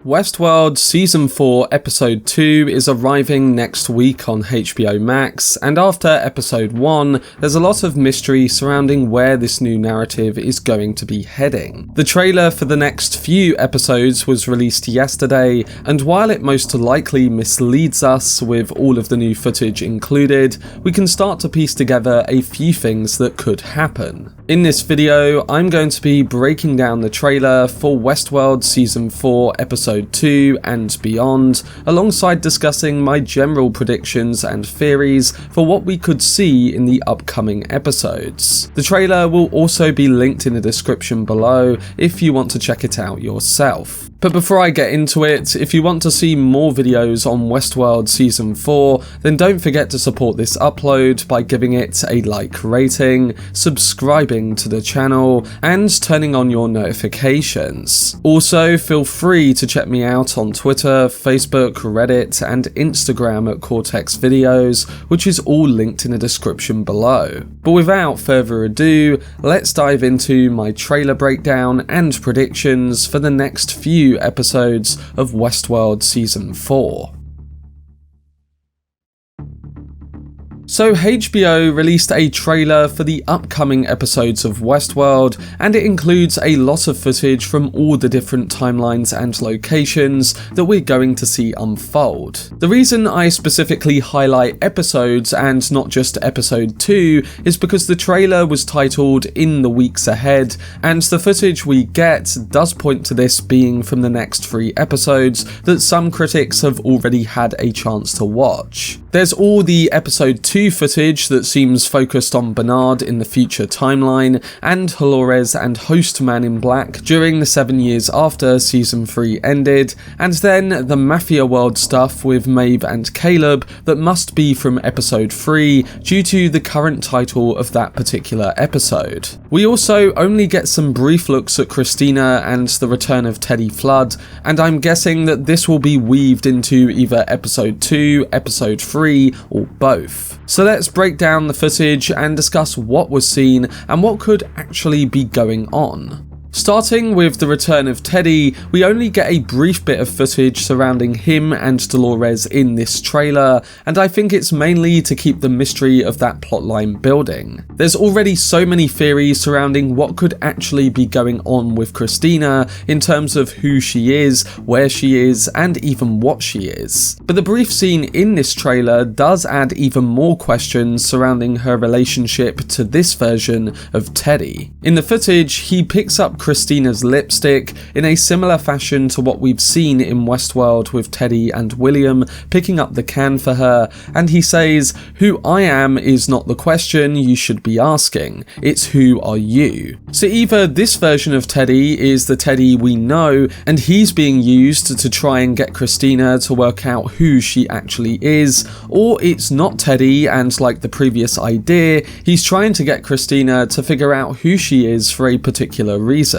Westworld Season 4 Episode 2 is arriving next week on HBO Max, and after Episode 1, there's a lot of mystery surrounding where this new narrative is going to be heading. The trailer for the next few episodes was released yesterday, and while it most likely misleads us with all of the new footage included, we can start to piece together a few things that could happen. In this video, I'm going to be breaking down the trailer for Westworld Season 4 Episode 2 and beyond, alongside discussing my general predictions and theories for what we could see in the upcoming episodes. The trailer will also be linked in the description below if you want to check it out yourself. But before I get into it, if you want to see more videos on Westworld Season 4, then don't forget to support this upload by giving it a like rating, subscribing to the channel, and turning on your notifications. Also, feel free to check me out on Twitter, Facebook, Reddit, and Instagram at Cortex Videos, which is all linked in the description below. But without further ado, let's dive into my trailer breakdown and predictions for the next few episodes of Westworld Season 4. So HBO released a trailer for the upcoming episodes of Westworld, and it includes a lot of footage from all the different timelines and locations that we're going to see unfold. The reason I specifically highlight episodes and not just episode 2 is because the trailer was titled In the Weeks Ahead, and the footage we get does point to this being from the next 3 episodes that some critics have already had a chance to watch. There's all the episode 2 footage that seems focused on Bernard in the future timeline, and Dolores and Host Man in Black during the 7 years after Season 3 ended, and then the MafiaWorld stuff with Maeve and Caleb that must be from episode 3 due to the current title of that particular episode. We also only get some brief looks at Christina and the return of Teddy Flood, and I'm guessing that this will be weaved into either episode 2, episode 3, or both. So let's break down the footage and discuss what was seen and what could actually be going on. Starting with the return of Teddy, we only get a brief bit of footage surrounding him and Dolores in this trailer, and I think it's mainly to keep the mystery of that plotline building. There's already so many theories surrounding what could actually be going on with Christina in terms of who she is, where she is, and even what she is. But the brief scene in this trailer does add even more questions surrounding her relationship to this version of Teddy. In the footage, he picks up Christina's lipstick in a similar fashion to what we've seen in Westworld with Teddy and William picking up the can for her, and he says, "Who I am is not the question you should be asking, it's who are you?" So either this version of Teddy is the Teddy we know, and he's being used to try and get Christina to work out who she actually is, or it's not Teddy, and like the previous idea, he's trying to get Christina to figure out who she is for a particular reason.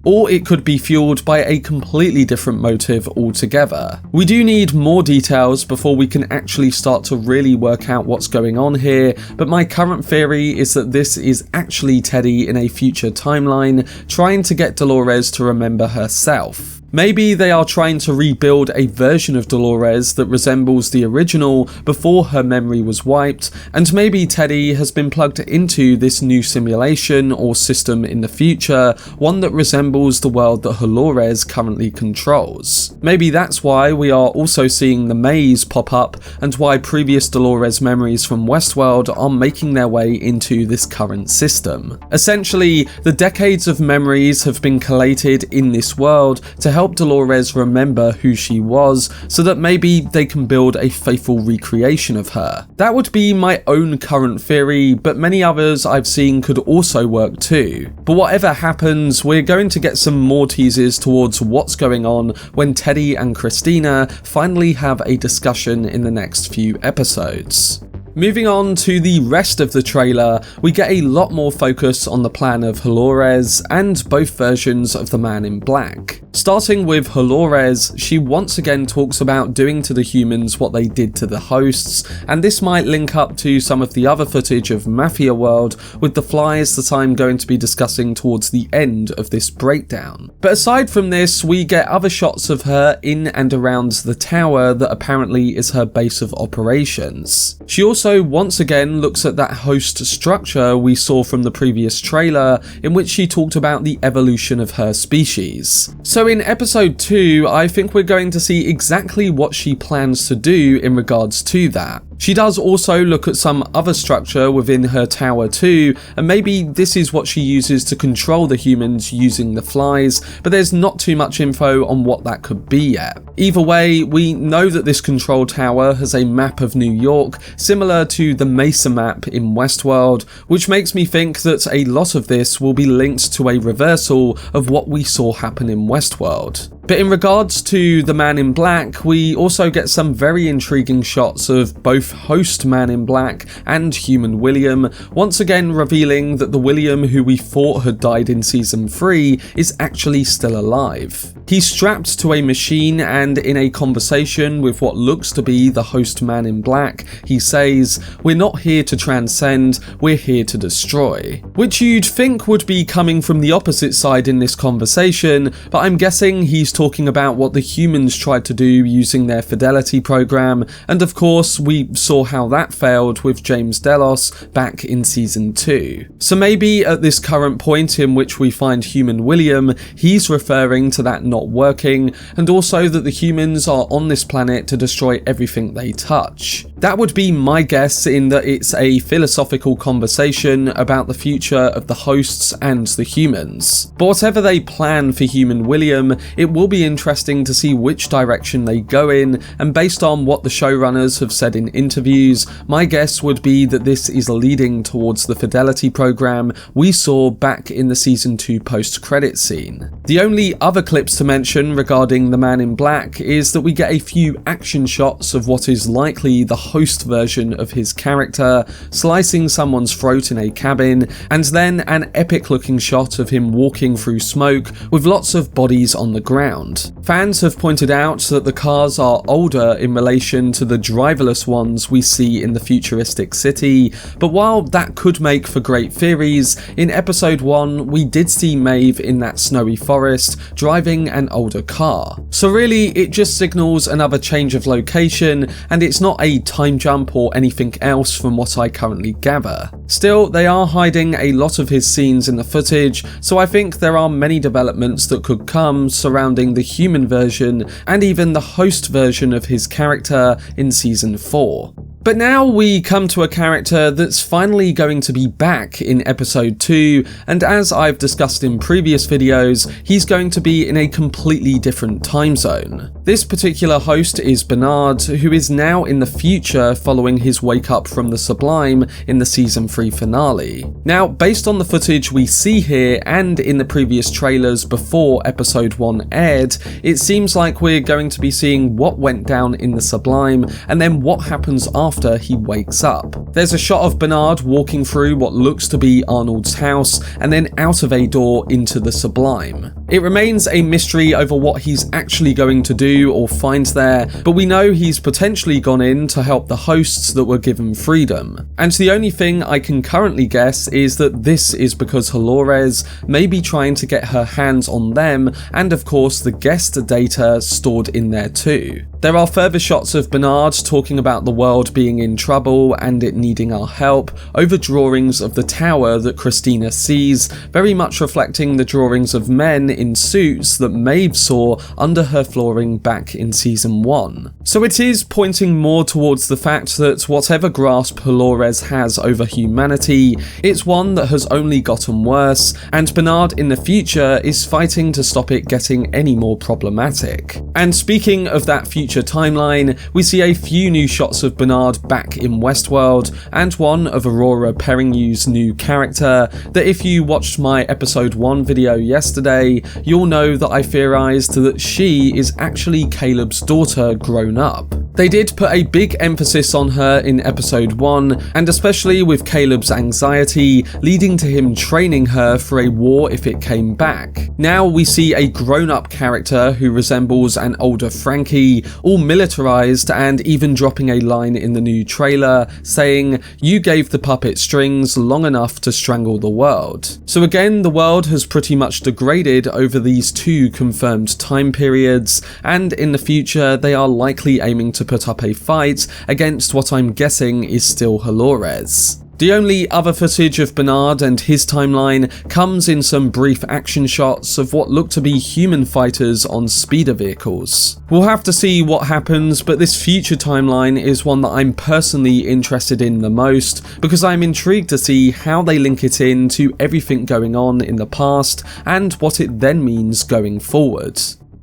Or it could be fueled by a completely different motive altogether. We do need more details before we can actually start to really work out what's going on here, but my current theory is that this is actually Teddy in a future timeline trying to get Dolores to remember herself. Maybe they are trying to rebuild a version of Dolores that resembles the original before her memory was wiped, and maybe Teddy has been plugged into this new simulation or system in the future, one that resembles the world that Dolores currently controls. Maybe that's why we are also seeing the maze pop up, and why previous Dolores memories from Westworld are making their way into this current system. Essentially, the decades of memories have been collated in this world to help Dolores remember who she was, so that maybe they can build a faithful recreation of her. That would be my own current theory, but many others I've seen could also work too. But whatever happens, we're going to get some more teasers towards what's going on when Teddy and Christina finally have a discussion in the next few episodes. Moving on to the rest of the trailer, we get a lot more focus on the plan of Halores and both versions of the Man in Black. Starting with Halores, she once again talks about doing to the humans what they did to the hosts, and this might link up to some of the other footage of MafiaWorld with the flies that I'm going to be discussing towards the end of this breakdown. But aside from this, we get other shots of her in and around the tower that apparently is her base of operations. She also once again looks at that host structure we saw from the previous trailer, in which she talked about the evolution of her species. So in episode 2, I think we're going to see exactly what she plans to do in regards to that. She does also look at some other structure within her tower too, and maybe this is what she uses to control the humans using the flies, but there's not too much info on what that could be yet. Either way, we know that this control tower has a map of New York, similar to the Mesa map in Westworld, which makes me think that a lot of this will be linked to a reversal of what we saw happen in Westworld. But in regards to the Man in Black, we also get some very intriguing shots of both host Man in Black and human William, once again revealing that the William who we thought had died in season 3 is actually still alive. He's strapped to a machine, and in a conversation with what looks to be the host Man in Black, he says, "We're not here to transcend, we're here to destroy." Which you'd think would be coming from the opposite side in this conversation, but I'm guessing he's talking about what the humans tried to do using their fidelity program, and of course we saw how that failed with James Delos back in season 2. So maybe at this current point in which we find human William, he's referring to that not working, and also that the humans are on this planet to destroy everything they touch. That would be my guess, in that it's a philosophical conversation about the future of the hosts and the humans. But whatever they plan for human William, it will be interesting to see which direction they go in, and based on what the showrunners have said in interviews, my guess would be that this is leading towards the fidelity program we saw back in the season 2 post-credit scene. The only other clips to mention regarding the Man in Black is that we get a few action shots of what is likely the host version of his character slicing someone's throat in a cabin, and then an epic looking shot of him walking through smoke with lots of bodies on the ground. Fans have pointed out that the cars are older in relation to the driverless ones we see in the futuristic city, but while that could make for great theories, in episode 1 we did see Maeve in that snowy forest driving an older car. So really it just signals another change of location, and it's not a time jump or anything else from what I currently gather. Still, they are hiding a lot of his scenes in the footage, so I think there are many developments that could come surrounding the human version and even the host version of his character in season 4. But now we come to a character that's finally going to be back in episode 2, and as I've discussed in previous videos, he's going to be in a completely different time zone. This particular host is Bernard, who is now in the future following his wake up from the Sublime in the season 3 finale. Now, based on the footage we see here and in the previous trailers before episode 1 aired, it seems like we're going to be seeing what went down in the Sublime and then what happens after he wakes up. There's a shot of Bernard walking through what looks to be Arnold's house and then out of a door into the Sublime. It remains a mystery over what he's actually going to do or find there, but we know he's potentially gone in to help the hosts that were given freedom. And the only thing I can currently guess is that this is because Halores may be trying to get her hands on them, and of course the guest data stored in there too. There are further shots of Bernard talking about the world being in trouble and it needing our help, over drawings of the tower that Christina sees, very much reflecting the drawings of men in suits that Maeve saw under her flooring back in season 1. So it is pointing more towards the fact that whatever grasp Halores has over humanity, it's one that has only gotten worse, and Bernard in the future is fighting to stop it getting any more problematic. And speaking of that future timeline, we see a few new shots of Bernard back in Westworld, and one of Aurora Perrigneu's new character that if you watched my episode 1 video yesterday, you'll know that I theorized that she is actually Caleb's daughter grown up. They did put a big emphasis on her in episode 1, and especially with Caleb's anxiety, leading to him training her for a war if it came back. Now we see a grown-up character who resembles an older Frankie, all militarized, and even dropping a line in the new trailer saying, "You gave the puppet strings long enough to strangle the world." So again, the world has pretty much degraded over these 2 confirmed time periods, and in the future they are likely aiming to put up a fight against what I'm guessing is still Halores. The only other footage of Bernard and his timeline comes in some brief action shots of what look to be human fighters on speeder vehicles. We'll have to see what happens, but this future timeline is one that I'm personally interested in the most, because I'm intrigued to see how they link it in to everything going on in the past and what it then means going forward.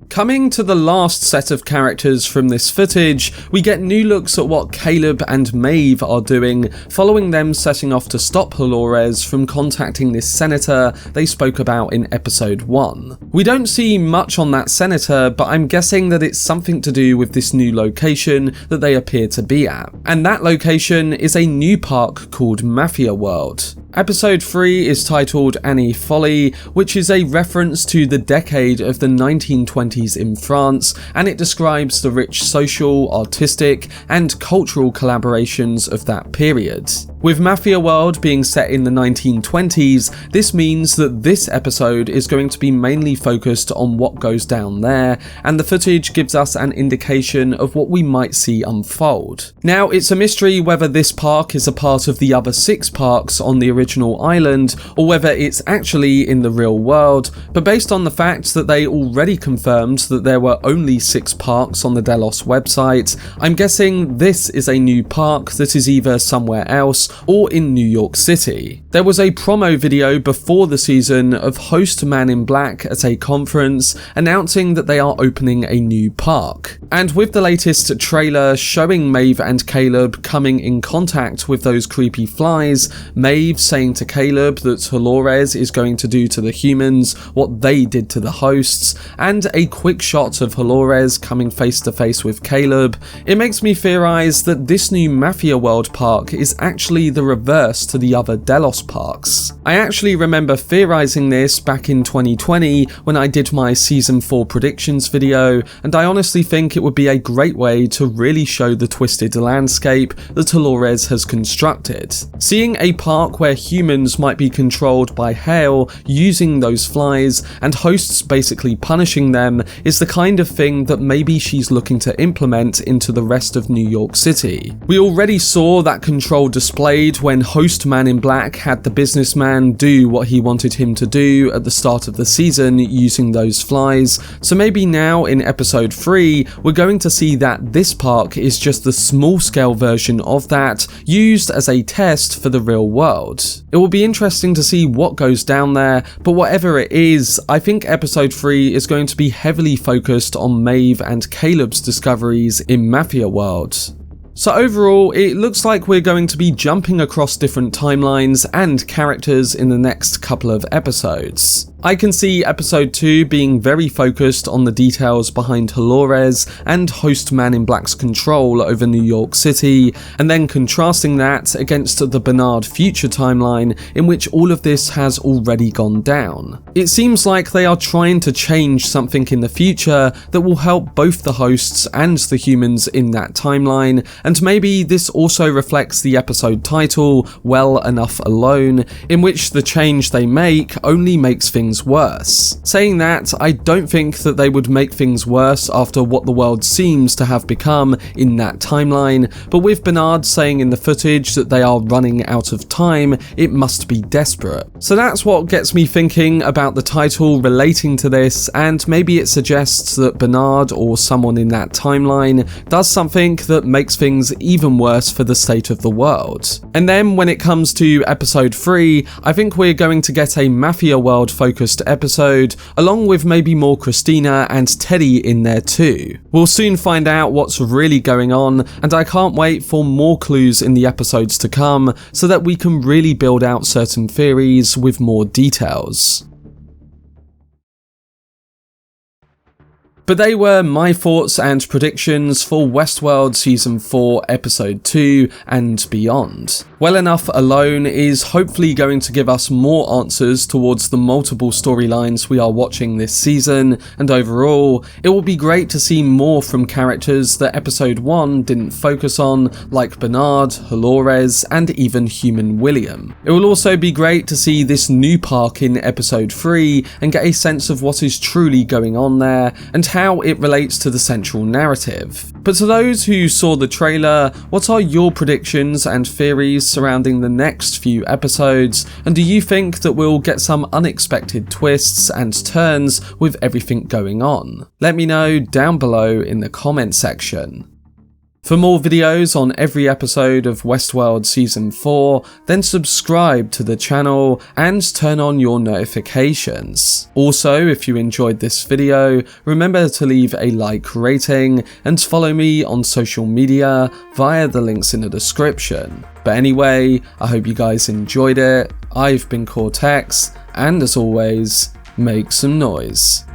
Coming to the last set of characters from this footage, we get new looks at what Caleb and Maeve are doing, following them setting off to stop Halores from contacting this senator they spoke about in episode 1. We don't see much on that senator, but I'm guessing that it's something to do with this new location that they appear to be at. And that location is a new park called MafiaWorld. Episode 3 is titled Annie Folly, which is a reference to the decade of the 1920s in France, and it describes the rich social, artistic, and cultural collaborations of that period. With MafiaWorld being set in the 1920s, this means that this episode is going to be mainly focused on what goes down there, and the footage gives us an indication of what we might see unfold. Now, it's a mystery whether this park is a part of the other 6 parks on the original island, or whether it's actually in the real world, but based on the fact that they already confirmed that there were only 6 parks on the Delos website, I'm guessing this is a new park that is either somewhere else or in New York City. There was a promo video before the season of host Man in Black at a conference announcing that they are opening a new park. And with the latest trailer showing Maeve and Caleb coming in contact with those creepy flies, Maeve saying to Caleb that Halores is going to do to the humans what they did to the hosts, and a quick shot of Halores coming face to face with Caleb, it makes me theorize that this new MafiaWorld park is actually the reverse to the other Delos parks. I actually remember theorizing this back in 2020 when I did my season 4 predictions video, and I honestly think it would be a great way to really show the twisted landscape that Halores has constructed. Seeing a park where humans might be controlled by Hale using those flies and hosts basically punishing them is the kind of thing that maybe she's looking to implement into the rest of New York City. We already saw that control displayed when host Man in Black had the businessman do what he wanted him to do at the start of the season using those flies, so maybe now in episode 3 we're going to see that this park is just the small scale version of that, used as a test for the real world. It will be interesting to see what goes down there, but whatever it is, I think episode 3 is going to be heavily focused on Maeve and Caleb's discoveries in MafiaWorld. So overall, it looks like we're going to be jumping across different timelines and characters in the next couple of episodes. I can see episode 2 being very focused on the details behind Halores and host Man in Black's control over New York City, and then contrasting that against the Bernard future timeline in which all of this has already gone down. It seems like they are trying to change something in the future that will help both the hosts and the humans in that timeline, and maybe this also reflects the episode title, Well Enough Alone, in which the change they make only makes things worse. Saying that, I don't think that they would make things worse after what the world seems to have become in that timeline, but with Bernard saying in the footage that they are running out of time, it must be desperate. So that's what gets me thinking about the title relating to this, and maybe it suggests that Bernard or someone in that timeline does something that makes things even worse for the state of the world. And then when it comes to episode 3, I think we're going to get a MafiaWorld focused episode, along with maybe more Christina and Teddy in there too. We'll soon find out what's really going on, and I can't wait for more clues in the episodes to come so that we can really build out certain theories with more details. But they were my thoughts and predictions for Westworld Season 4 Episode 2 and beyond. Well Enough alone is hopefully going to give us more answers towards the multiple storylines we are watching this season, and overall, it will be great to see more from characters that Episode 1 didn't focus on, like Bernard, Dolores, and even Human William. It will also be great to see this new park in Episode 3 and get a sense of what is truly going on there, and how it relates to the central narrative. But to those who saw the trailer, what are your predictions and theories surrounding the next few episodes, and do you think that we'll get some unexpected twists and turns with everything going on? Let me know down below in the comment section. For more videos on every episode of Westworld Season 4, then subscribe to the channel and turn on your notifications. Also, if you enjoyed this video, remember to leave a like rating and follow me on social media via the links in the description. But anyway, I hope you guys enjoyed it. I've been Cortex, and as always, make some noise.